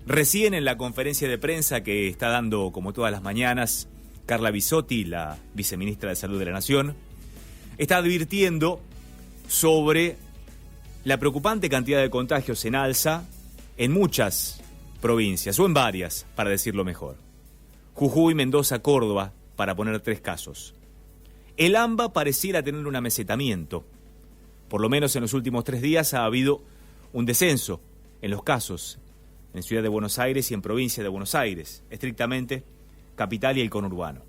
Recién en la conferencia de prensa que está dando, como todas las mañanas, Carla Bisotti, la viceministra de Salud de la Nación, está advirtiendo sobre la preocupante cantidad de contagios en alza en muchas provincias, o en varias, para decirlo mejor. Jujuy, Mendoza, Córdoba, para poner 3 casos. El AMBA pareciera tener un amesetamiento. Por lo menos en los últimos 3 días ha habido un descenso en los casos en Ciudad de Buenos Aires y en Provincia de Buenos Aires, estrictamente capital y el conurbano.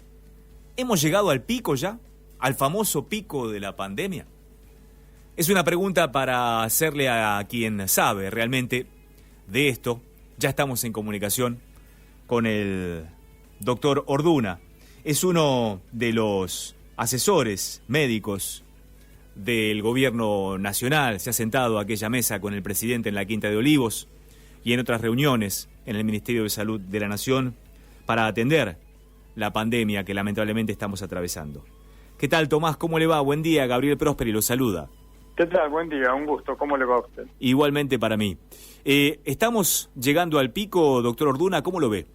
¿Hemos llegado al pico ya? ¿Al famoso pico de la pandemia? Es una pregunta para hacerle a quien sabe realmente de esto. Ya estamos en comunicación con el doctor Orduna. Es uno de los asesores médicos del gobierno nacional. Se ha sentado a aquella mesa con el presidente en la Quinta de Olivos y en otras reuniones en el Ministerio de Salud de la Nación para atender la pandemia que lamentablemente estamos atravesando. ¿Qué tal, Tomás? ¿Cómo le va? Buen día, Gabriel Prosperi lo saluda. ¿Qué tal? Buen día, un gusto. ¿Cómo le va a usted? Igualmente para mí. ¿Estamos llegando al pico, doctor Orduna? ¿Cómo lo ve?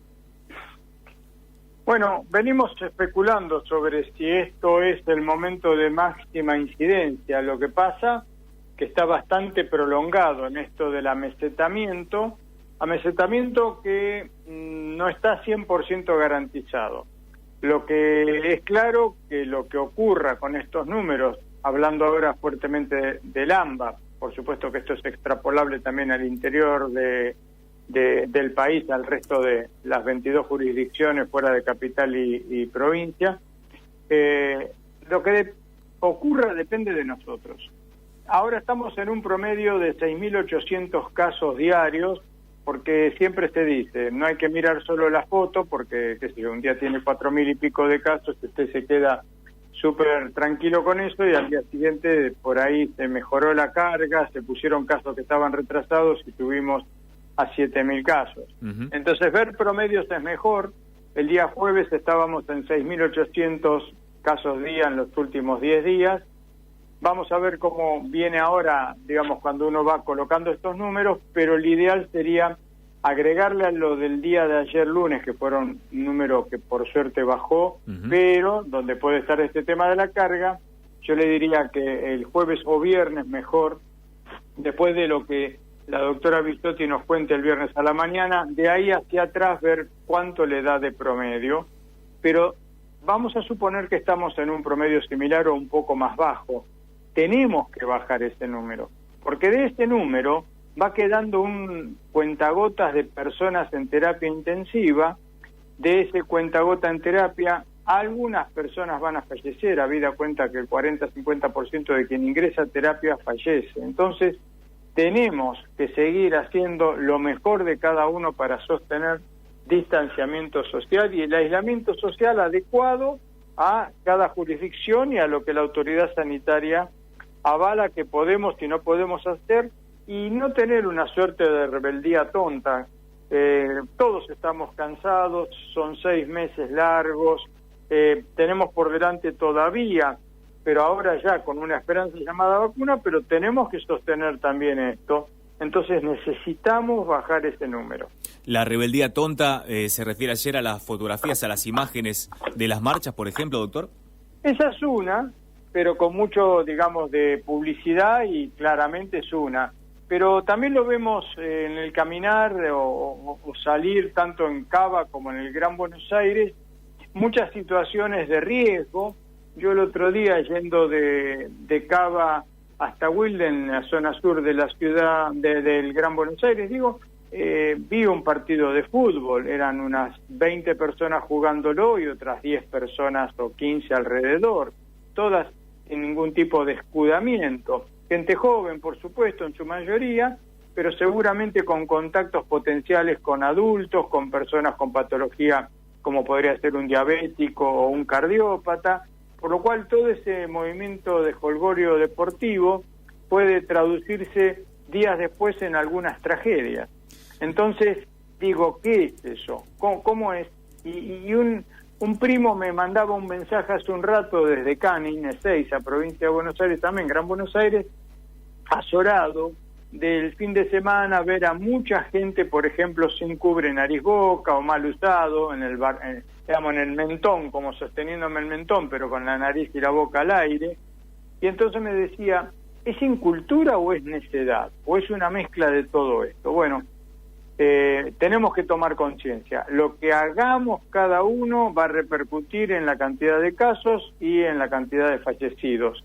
Bueno, venimos especulando sobre si esto es el momento de máxima incidencia. Lo que pasa que está bastante prolongado en esto del amesetamiento que no está 100% garantizado. Lo que es claro que lo que ocurra con estos números, hablando ahora fuertemente del AMBA, por supuesto que esto es extrapolable también al interior del país, al resto de las 22 jurisdicciones fuera de capital y provincia, lo que ocurra depende de nosotros. Ahora estamos en un promedio de 6.800 casos diarios, porque siempre se dice, no hay que mirar solo la foto, porque qué sé yo, un día tiene 4.000 y pico de casos, usted se queda súper tranquilo con eso y al día siguiente por ahí se mejoró la carga, se pusieron casos que estaban retrasados y subimos a 7.000 casos. Uh-huh. Entonces ver promedios es mejor. El día jueves estábamos en 6.800 casos día en los últimos 10 días. Vamos a ver cómo viene ahora, digamos, cuando uno va colocando estos números, pero el ideal sería agregarle a lo del día de ayer lunes, que fueron un número que por suerte bajó, uh-huh, pero donde puede estar este tema de la carga, yo le diría que el jueves o viernes mejor, después de lo que la doctora Bisotti nos cuente el viernes a la mañana, de ahí hacia atrás ver cuánto le da de promedio, pero vamos a suponer que estamos en un promedio similar o un poco más bajo. Tenemos que bajar ese número, porque de este número va quedando un cuentagotas de personas en terapia intensiva. De ese cuentagota en terapia, algunas personas van a fallecer, habida cuenta que el 40-50% de quien ingresa a terapia fallece. Entonces, tenemos que seguir haciendo lo mejor de cada uno para sostener distanciamiento social y el aislamiento social adecuado a cada jurisdicción y a lo que la autoridad sanitaria avala que podemos y no podemos hacer, y no tener una suerte de rebeldía tonta. Todos estamos cansados, son 6 meses largos, tenemos por delante todavía, pero ahora ya con una esperanza llamada vacuna, pero tenemos que sostener también esto. Entonces necesitamos bajar ese número. ¿La rebeldía tonta se refiere ayer a las fotografías, a las imágenes de las marchas, por ejemplo, doctor? Esa es una, pero con mucho, digamos, de publicidad, y claramente es una. Pero también lo vemos en el caminar o salir, tanto en Cava como en el Gran Buenos Aires, muchas situaciones de riesgo. Yo el otro día, yendo de Cava hasta Wilden, en la zona sur de la ciudad del Gran Buenos Aires, vi un partido de fútbol, eran unas 20 personas jugándolo y otras 10 personas o 15 alrededor, todas sin ningún tipo de escudamiento. Gente joven, por supuesto, en su mayoría, pero seguramente con contactos potenciales con adultos, con personas con patología como podría ser un diabético o un cardiópata, por lo cual todo ese movimiento de jolgorio deportivo puede traducirse días después en algunas tragedias. Entonces, digo, ¿qué es eso? ¿Cómo es? Y un primo me mandaba un mensaje hace un rato desde Canning, Ezeiza, provincia de Buenos Aires, también Gran Buenos Aires, azorado, del fin de semana ver a mucha gente, por ejemplo, sin cubre nariz boca o mal usado, en el digamos en el mentón, como sosteniéndome el mentón, pero con la nariz y la boca al aire. Y entonces me decía, ¿es incultura o es necedad? ¿O es una mezcla de todo esto? Bueno, tenemos que tomar conciencia. Lo que hagamos cada uno va a repercutir en la cantidad de casos y en la cantidad de fallecidos.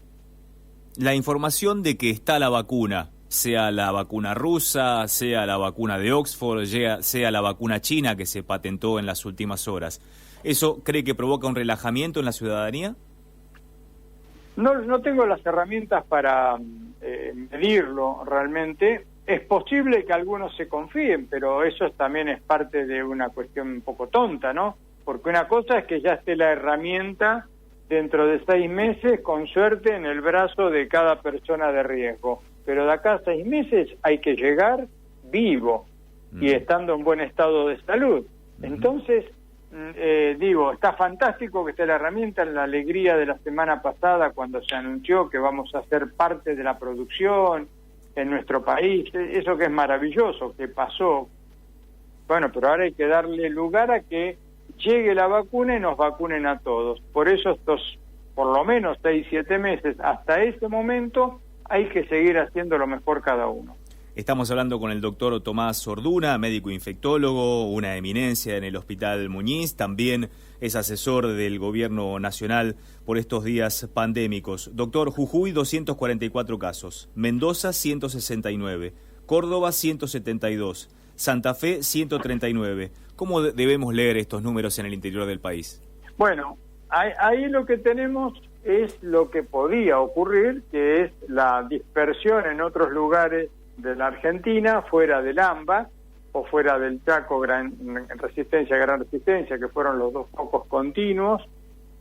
La información de que está la vacuna, sea la vacuna rusa, sea la vacuna de Oxford, sea la vacuna china que se patentó en las últimas horas, ¿eso cree que provoca un relajamiento en la ciudadanía? No tengo las herramientas para medirlo realmente. Es posible que algunos se confíen, pero eso también es parte de una cuestión un poco tonta, ¿no? Porque una cosa es que ya esté la herramienta dentro de 6 meses, con suerte, en el brazo de cada persona de riesgo. Pero de acá a 6 meses hay que llegar vivo y estando en buen estado de salud. Entonces, digo, está fantástico que esté la herramienta, la alegría de la semana pasada cuando se anunció que vamos a ser parte de la producción en nuestro país, eso que es maravilloso, que pasó. Bueno, pero ahora hay que darle lugar a que llegue la vacuna y nos vacunen a todos. Por eso estos, por lo menos 6-7 meses, hasta ese momento, hay que seguir haciendo lo mejor cada uno. Estamos hablando con el doctor Tomás Orduna, médico infectólogo, una eminencia en el Hospital Muñiz, también es asesor del Gobierno Nacional por estos días pandémicos. Doctor, Jujuy 244 casos, Mendoza 169, Córdoba 172, Santa Fe 139. ¿Cómo debemos leer estos números en el interior del país? Bueno, ahí lo que tenemos es lo que podía ocurrir, que es la dispersión en otros lugares de la Argentina, fuera del AMBA o fuera del Chaco, Gran Resistencia, que fueron los 2 focos continuos.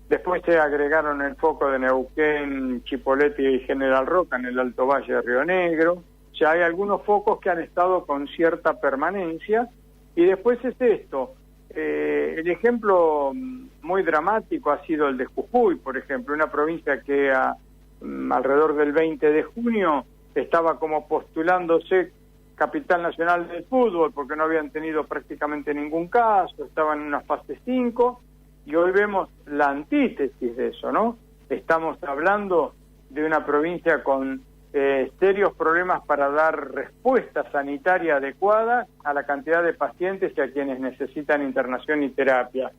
Después se agregaron el foco de Neuquén, Chipoleti y General Roca en el Alto Valle de Río Negro. O sea, hay algunos focos que han estado con cierta permanencia. Y después es esto, el ejemplo muy dramático ha sido el de Jujuy, por ejemplo, una provincia que alrededor del 20 de junio estaba como postulándose capital nacional del fútbol porque no habían tenido prácticamente ningún caso, estaban en una fase 5 y hoy vemos la antítesis de eso, ¿no? Estamos hablando de una provincia con serios problemas para dar respuesta sanitaria adecuada a la cantidad de pacientes y a quienes necesitan internación y terapia.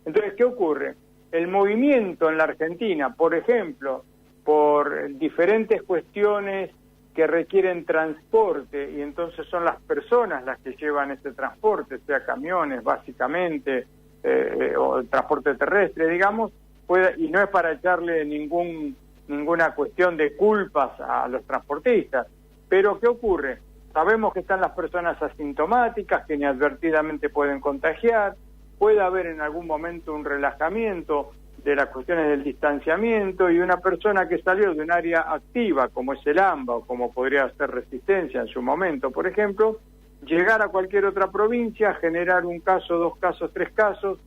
Entonces, ¿qué ocurre? El movimiento en la Argentina, por ejemplo, por diferentes cuestiones que requieren transporte, y entonces son las personas las que llevan ese transporte, sea camiones básicamente, o el transporte terrestre, digamos, y no es para echarle ninguna cuestión de culpas a los transportistas. Pero ¿qué ocurre? Sabemos que están las personas asintomáticas, que inadvertidamente pueden contagiar, puede haber en algún momento un relajamiento de las cuestiones del distanciamiento, y una persona que salió de un área activa, como es el AMBA, o como podría ser Resistencia en su momento, por ejemplo, llegar a cualquier otra provincia, generar un caso, 2 casos, 3 casos.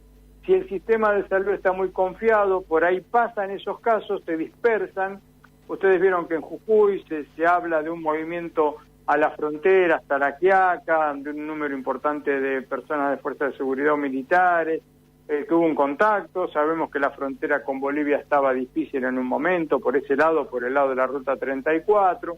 Si el sistema de salud está muy confiado, por ahí pasan esos casos, se dispersan. Ustedes vieron que en Jujuy se habla de un movimiento a la frontera, hasta La Quiaca, de un número importante de personas de fuerzas de seguridad o militares, que hubo un contacto. Sabemos que la frontera con Bolivia estaba difícil en un momento, por ese lado, por el lado de la Ruta 34.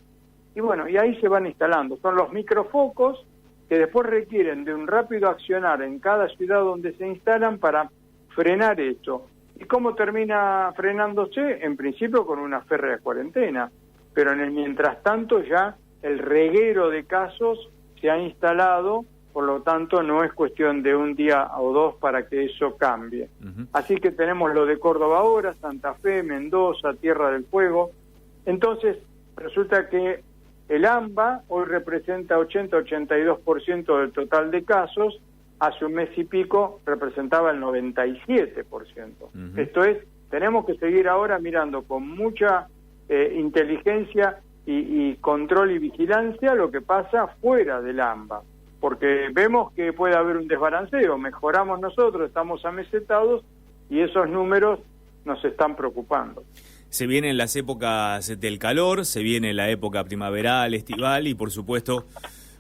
Y bueno, y ahí se van instalando. Son los microfocos que después requieren de un rápido accionar en cada ciudad donde se instalan para frenar eso. ¿Y cómo termina frenándose? En principio con una férrea cuarentena, pero en el mientras tanto ya el reguero de casos se ha instalado, por lo tanto no es cuestión de un día o 2 para que eso cambie. Así que tenemos lo de Córdoba ahora, Santa Fe, Mendoza, Tierra del Fuego. Entonces resulta que el AMBA hoy representa 80-82% del total de casos. Hace un mes y pico representaba el 97%. Esto es, tenemos que seguir ahora mirando con mucha inteligencia y control y vigilancia lo que pasa fuera del AMBA, porque vemos que puede haber un desbalanceo. Mejoramos nosotros, estamos amesetados y esos números nos están preocupando. Se vienen las épocas del calor, se viene la época primaveral, estival y por supuesto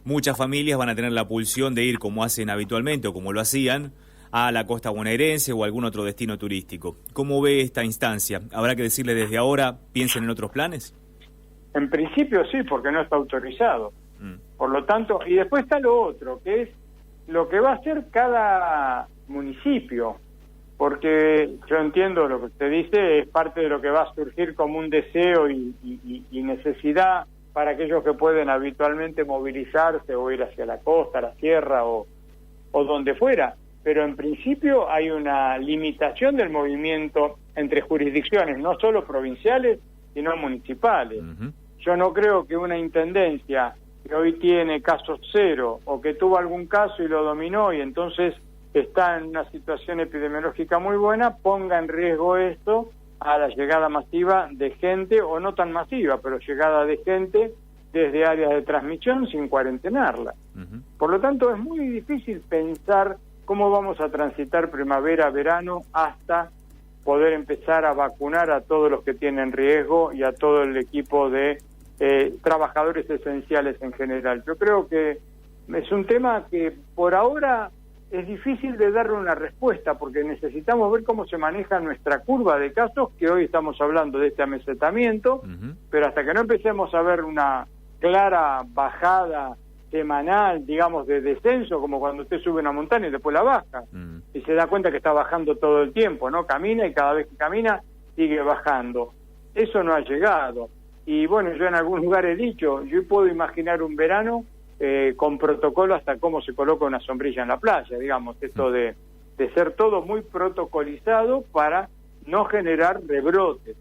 muchas familias van a tener la pulsión de ir como hacen habitualmente o como lo hacían a la costa bonaerense o algún otro destino turístico. ¿Cómo ve esta instancia? ¿Habrá que decirle desde ahora, piensen en otros planes? En principio sí, porque no está autorizado. Por lo tanto, y después está lo otro, que es lo que va a hacer cada municipio, porque yo entiendo lo que usted dice, es parte de lo que va a surgir como un deseo y necesidad para aquellos que pueden habitualmente movilizarse o ir hacia la costa, la sierra o donde fuera, pero en principio hay una limitación del movimiento entre jurisdicciones, no solo provinciales, sino municipales. Yo no creo que una intendencia que hoy tiene casos cero o que tuvo algún caso y lo dominó y entonces está en una situación epidemiológica muy buena, ponga en riesgo esto a la llegada masiva de gente, o no tan masiva, pero llegada de gente desde áreas de transmisión sin cuarentenarla. Por lo tanto, es muy difícil pensar cómo vamos a transitar primavera, verano, hasta poder empezar a vacunar a todos los que tienen riesgo y a todo el equipo de trabajadores esenciales en general. Yo creo que es un tema que por ahora es difícil de darle una respuesta, porque necesitamos ver cómo se maneja nuestra curva de casos, que hoy estamos hablando de este amesetamiento, pero hasta que no empecemos a ver una clara bajada semanal, digamos, de descenso, como cuando usted sube una montaña y después la baja, y se da cuenta que está bajando todo el tiempo, ¿no? Camina y cada vez que camina sigue bajando. Eso no ha llegado. Y bueno, yo en algún lugar he dicho, yo puedo imaginar un verano con protocolo hasta cómo se coloca una sombrilla en la playa, digamos, esto de ser todo muy protocolizado para no generar rebrotes.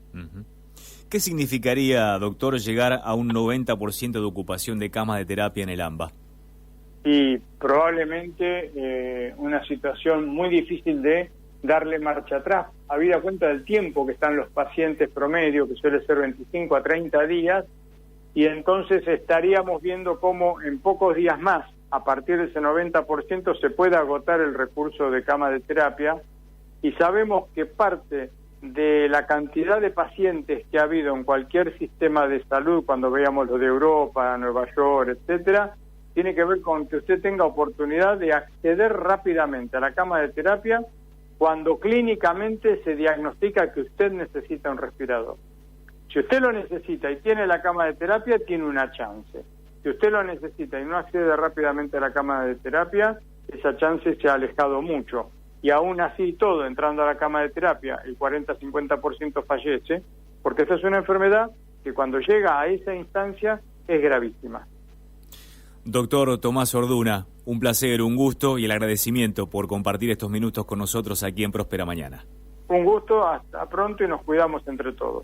¿Qué significaría, doctor, llegar a un 90% de ocupación de camas de terapia en el AMBA? Y probablemente una situación muy difícil de darle marcha atrás, habida cuenta del tiempo que están los pacientes promedio, que suele ser 25 a 30 días, y entonces estaríamos viendo cómo en pocos días más, a partir de ese 90%, se puede agotar el recurso de cama de terapia, y sabemos que parte de la cantidad de pacientes que ha habido en cualquier sistema de salud, cuando veamos lo de Europa, Nueva York, etcétera, tiene que ver con que usted tenga oportunidad de acceder rápidamente a la cama de terapia cuando clínicamente se diagnostica que usted necesita un respirador. Si usted lo necesita y tiene la cama de terapia, tiene una chance. Si usted lo necesita y no accede rápidamente a la cama de terapia, esa chance se ha alejado mucho. Y aún así todo, entrando a la cama de terapia, el 40-50% fallece, porque esta es una enfermedad que cuando llega a esa instancia es gravísima. Doctor Tomás Orduna, un placer, un gusto y el agradecimiento por compartir estos minutos con nosotros aquí en Próspera Mañana. Un gusto, hasta pronto y nos cuidamos entre todos.